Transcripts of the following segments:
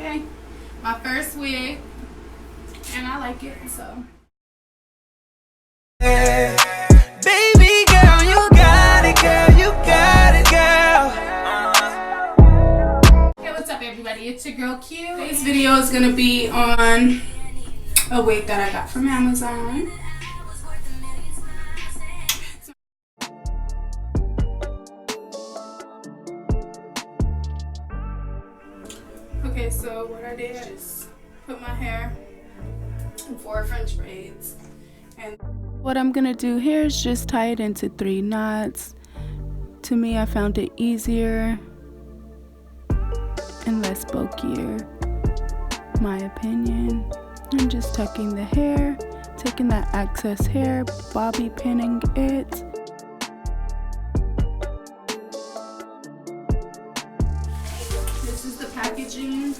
Okay, my first wig, and I like it, so. Baby girl, you got it, girl, you got it, girl. Hey, what's up everybody? It's your girl Q. Today's video is gonna be on a wig that I got from Amazon. Okay, so what I did is put my hair in 4 French braids, and what I'm gonna do here is just tie it into 3 knots. To me, I found it easier and less bulkier, my opinion. I'm just tucking the hair, taking that excess hair, bobby pinning it. This is the packaging.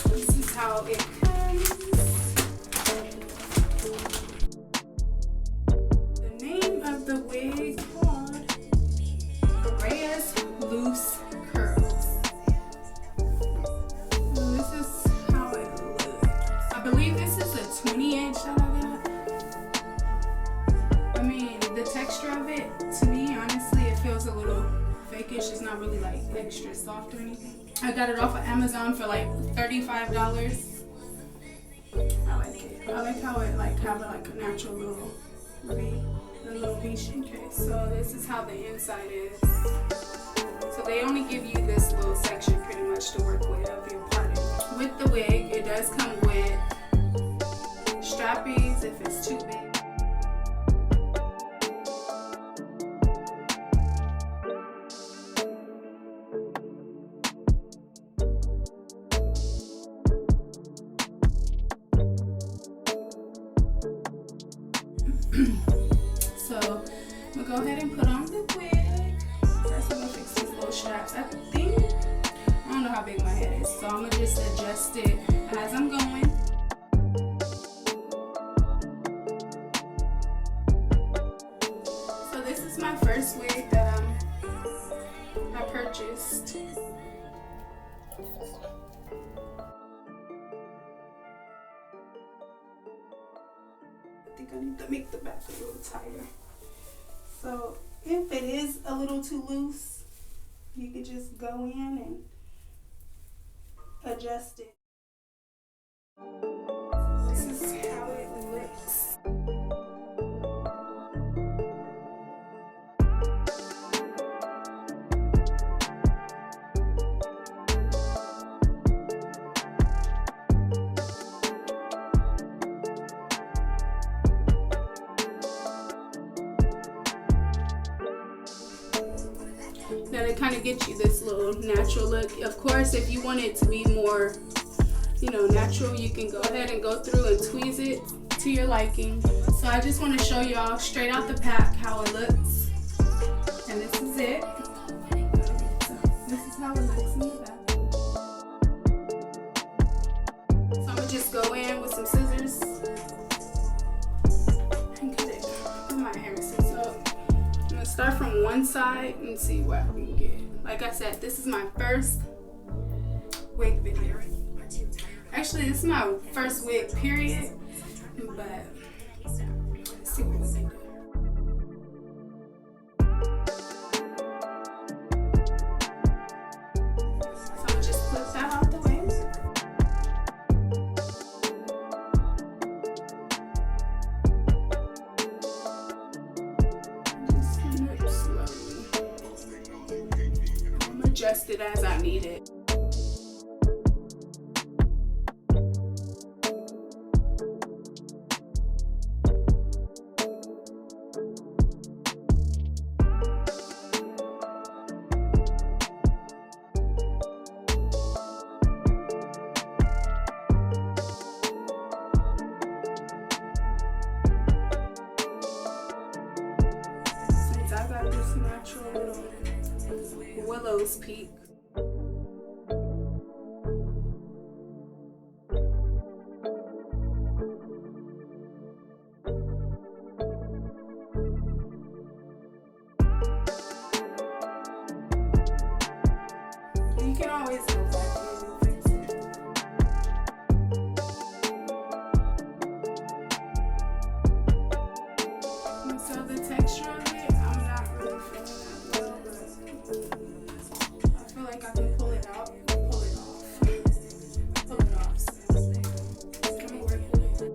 This is how it comes. The name of the wig called Reyes Loose Curls. And this is how it looks. I believe this is a 20-inch that I got. I mean, the texture of it, to me, honestly, it feels a little fakish. It's not really like extra soft or anything. I got it off of Amazon for like $35. I like it. I like how it like have a natural little V shape. Okay, so this is how the inside is. So they only give you this little section pretty much to work with of your parting. With the wig, it does come with strappies if it's too big. So I'm gonna go ahead and put on the wig. First I'm gonna fix these little straps. I don't know how big my head is, so I'm gonna just adjust it as I'm going. So this is my first wig that I purchased. I think I need to make the back a little tighter. So if it is a little too loose, you can just go in and adjust it. This is how it looks. Now to kind of get you this little natural look. Of course, if you want it to be more, natural, you can go ahead and go through and tweeze it to your liking. So I just want to show y'all straight out the pack how it looks. And this is it. So this is how it looks in the back. So I'm going to just go in with some scissors and cut it with my hair scissors. So I'm going to start from one side and see what we can get. Like I said, this is my first wig video. Actually, this is my first wig period, but let's see what we can do. So I'm gonna just flip that out the way. Just snip slowly. I'm gonna adjust it as I need it. Since I got this natural little willow's peak. can always go back and fix it. And so the texture of it, I'm not really feeling that well, but I feel like I can pull it out and pull it off. Pull it off, so let me work with it.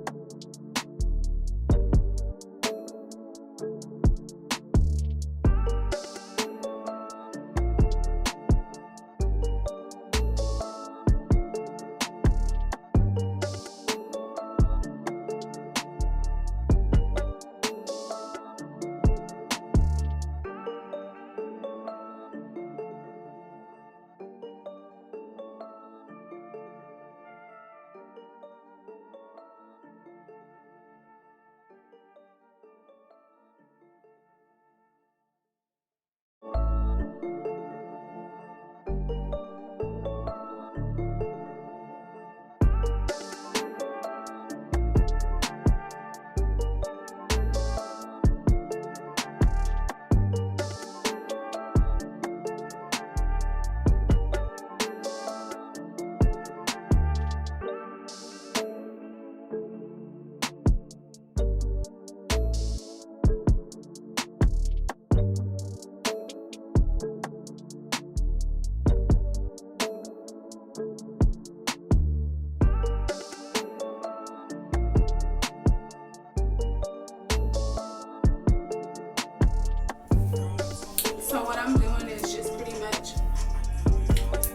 So what I'm doing is just pretty much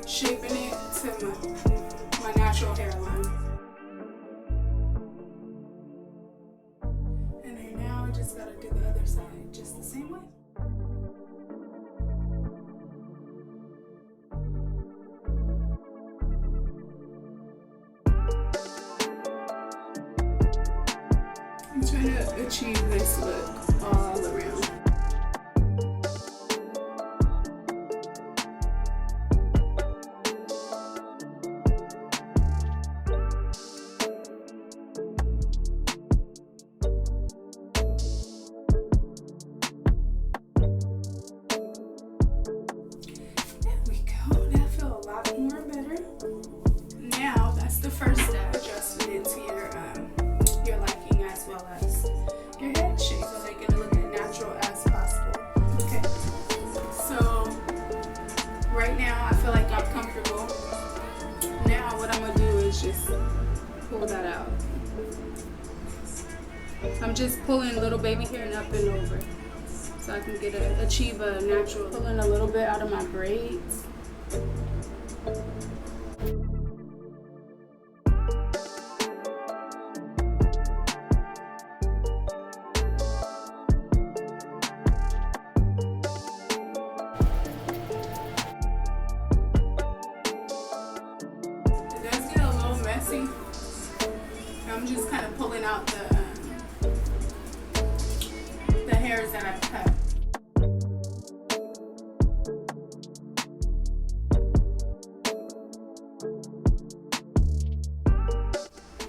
shaping it to my natural hairline. And then now I just gotta do the other side just the same way. I'm trying to achieve this look all around. Now that's the first step, adjusting it to your liking as well as your head shape, so they get to look as natural as possible. Okay, so right now I feel like I'm comfortable. Now what I'm gonna do is just pull that out. I'm just pulling little baby hair and up and over, so I can achieve a natural. Pulling a little bit out of my braids. I'm just kind of pulling out the hairs that I've cut.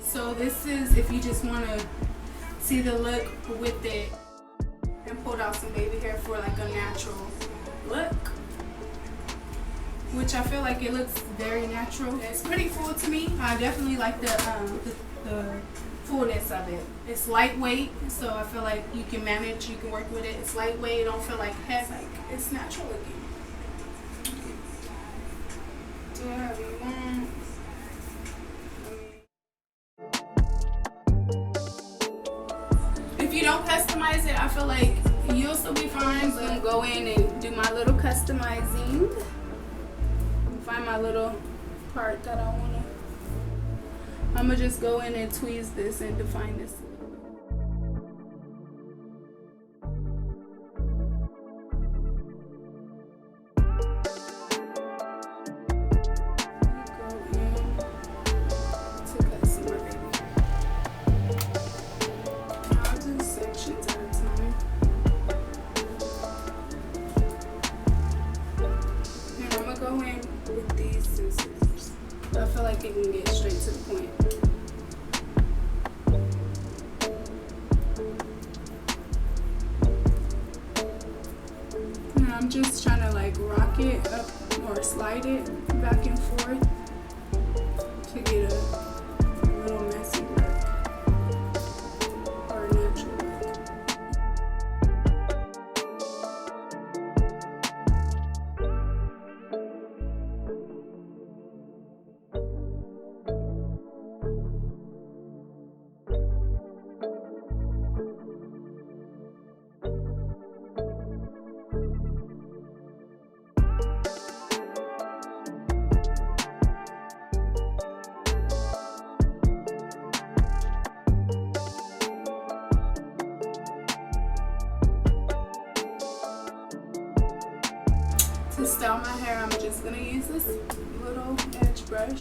So this is if you just want to see the look with it and pulled out some baby hair for like a natural look, which I feel like it looks very natural. It's pretty full to me. I definitely like the fullness of it. It's lightweight, so I feel like you can manage, you can work with it. It's lightweight, it don't feel like heavy. Like it's natural looking. Do whatever you want. If you don't customize it, I feel like you'll still be fine. So I'm gonna go in and do my little customizing. Find my little part that I wanna. I'm gonna just go in and tweeze this and define this. I feel like it can get straight to the point. And I'm just trying to like rock it up or slide it back and forth to get a little messy look or a natural look. To style my hair, I'm just gonna use this little edge brush.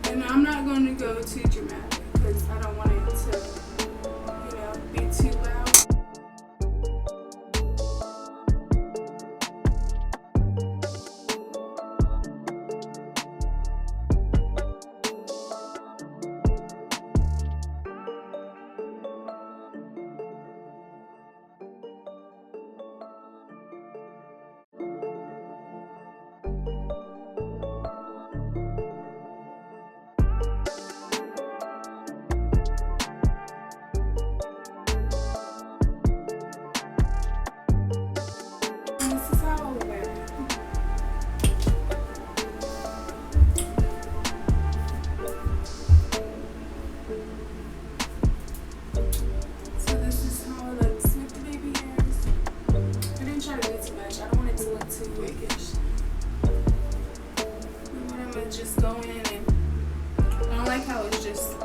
And I'm not going to go too dramatic because I don't want it to, you know, be too loud. Just go in and I don't like how it's just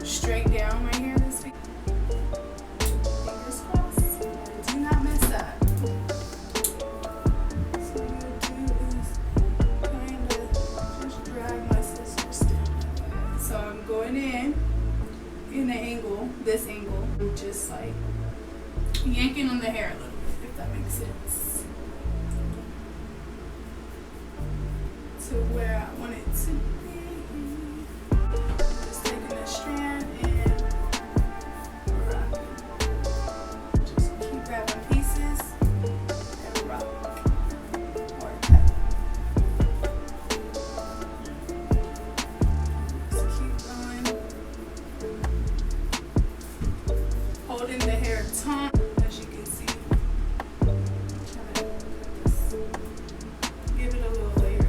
straight down right here. This fingers crossed. Do not mess up. So what I'll do is kind of just drag my scissors down. So I'm going in the angle, this angle. I'm just like yanking on the hair a little bit, if that makes sense. To where I want it to be. Just taking a strand and rocking. Just keep grabbing pieces and rock or cut. Just keep going. Holding the hair taut, as you can see. Give it a little layer.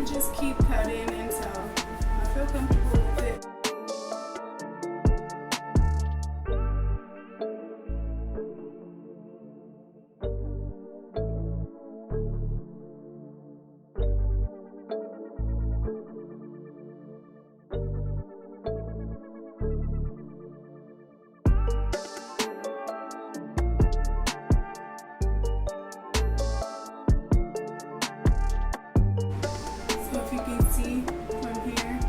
Just keep cutting until I feel comfortable with it. So if you can see from here,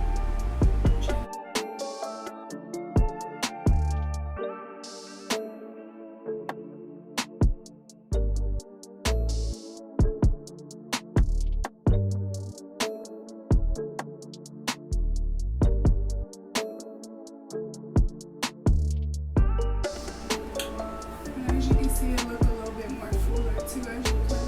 and as you can see, it look a little bit more fuller too as you cut it.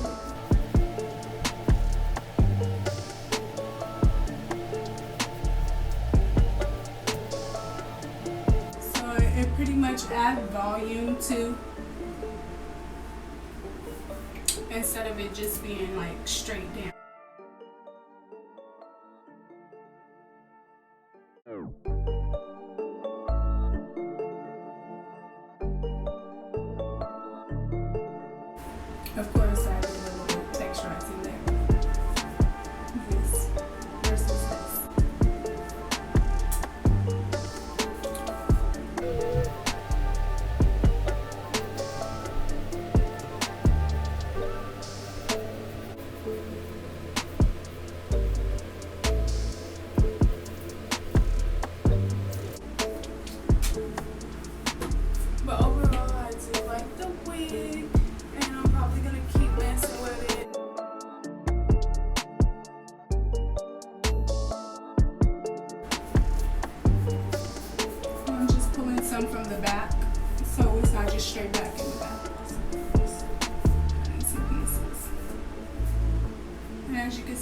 It pretty much add volume to, instead of it just being like straight down. Of course, I did a little texturizing there. This versus this. But overall, I do like the wig, and I'm probably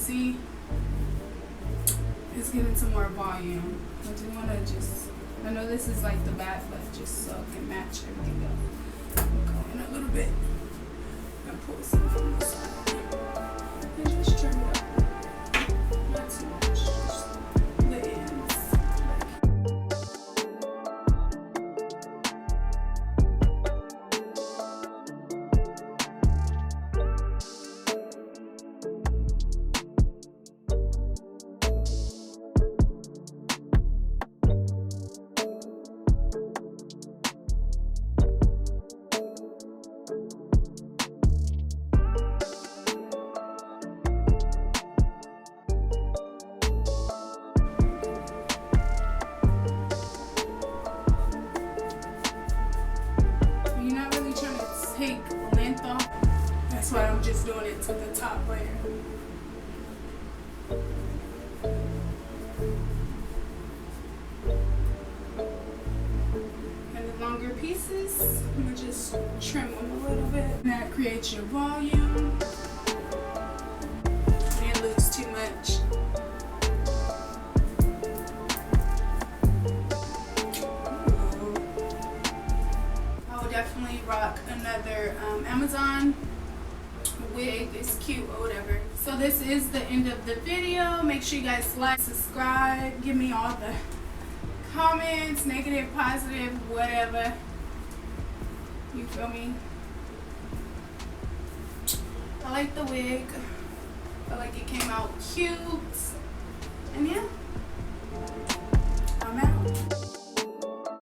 see, it's giving some more volume. I do want to just, I know this is like the back, but just so it can match everything else. Go in a little bit and pull some from the side. And just trim it up. Not too much. Just the ends. Take length off. That's why I'm just doing it to the top layer. And the longer pieces, I'm gonna just trim them a little bit. And that creates your volume. Can't lose too much. Definitely rock another Amazon wig. It's cute or whatever. So this is the end of the video. Make sure you guys like, subscribe, give me all the comments, negative, positive, whatever. You feel me? I like the wig. I feel like it came out cute.